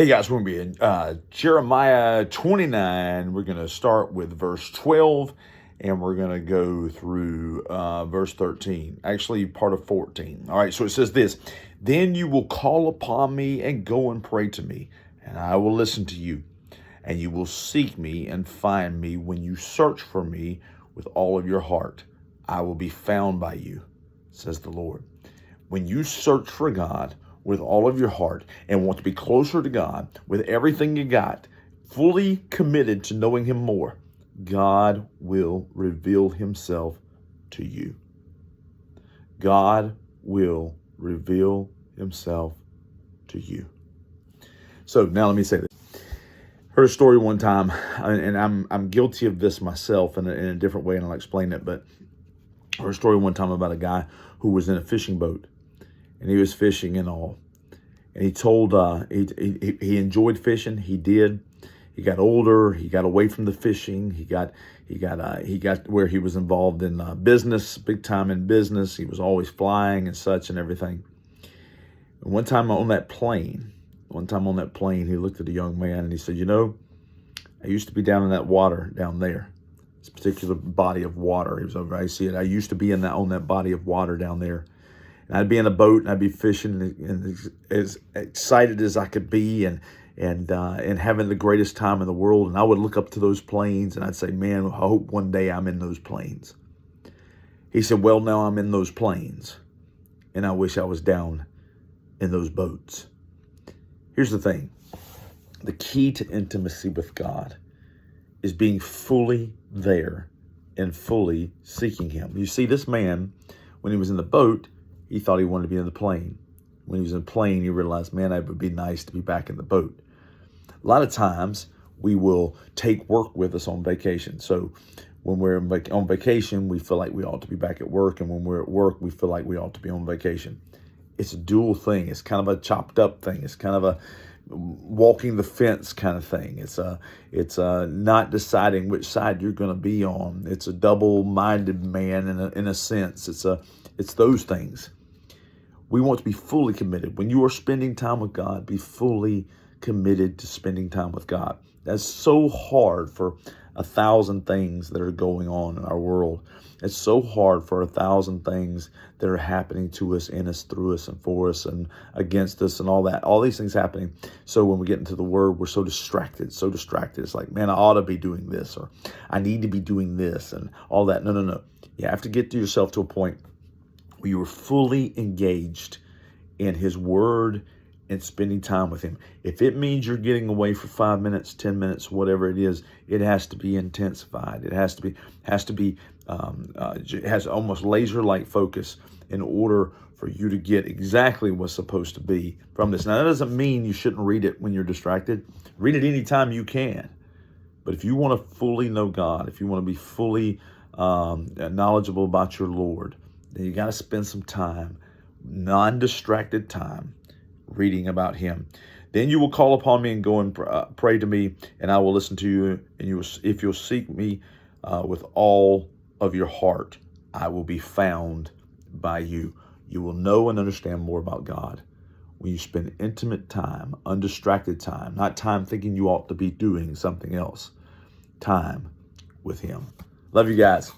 Hey guys, we're going to be in Jeremiah 29. We're going to start with verse 12 and we're going to go through verse 13. Actually, part of 14. All right, so it says this: Then you will call upon me and go and pray to me, and I will listen to you. And you will seek me and find me when you search for me with all of your heart. I will be found by you, says the Lord. When you search for God with all of your heart and want to be closer to God with everything you got, fully committed to knowing Him more, God will reveal Himself to you. God will reveal Himself to you. So now let me say this. Heard a story one time, and I'm guilty of this myself in a different way, and I'll explain it. But I heard a story one time about a guy who was in a fishing boat, and he was fishing and all. And he told he enjoyed fishing. He did. He got older. He got away from the fishing. He got where he was involved in business, big time in business. He was always flying and such and everything. And one time on that plane, he looked at a young man and he said, I used to be down in that water down there, this particular body of water. He was over. I see it. I used to be on that body of water down there. And I'd be in a boat and I'd be fishing and as excited as I could be and having the greatest time in the world. And I would look up to those planes and I'd say, man, I hope one day I'm in those planes. He said, well, now I'm in those planes and I wish I was down in those boats. Here's the thing. The key to intimacy with God is being fully there and fully seeking Him. You see, this man, when he was in the boat, he thought he wanted to be in the plane. When he was in the plane, he realized, man, it would be nice to be back in the boat. A lot of times, we will take work with us on vacation. So when we're on vacation, we feel like we ought to be back at work. And when we're at work, we feel like we ought to be on vacation. It's a dual thing. It's kind of a chopped up thing. It's kind of a walking the fence kind of thing. It's not deciding which side you're going to be on. It's a double-minded man in a sense. It's those things. We want to be fully committed. When you are spending time with God, be fully committed to spending time with God. That's so hard for 1,000 things that are going on in our world. It's so hard for 1,000 things that are happening to us, in us, through us, and for us, and against us, and all that. All these things happening. So when we get into the Word, we're so distracted. It's like, man, I ought to be doing this, or I need to be doing this, and all that. No. You have to get yourself to a point where you are fully engaged in His Word and spending time with Him. If it means you're getting away for 5 minutes, 10 minutes, whatever it is, it has to be intensified. It has almost laser-like focus in order for you to get exactly what's supposed to be from this. Now, that doesn't mean you shouldn't read it when you're distracted. Read it anytime you can. But if you want to fully know God, if you want to be fully knowledgeable about your Lord, then you got to spend some time, non-distracted time, reading about Him. Then you will call upon me and go and pray to me, and I will listen to you. And if you'll seek me with all of your heart, I will be found by you. You will know and understand more about God when you spend intimate time, undistracted time, not time thinking you ought to be doing something else, time with Him. Love you guys.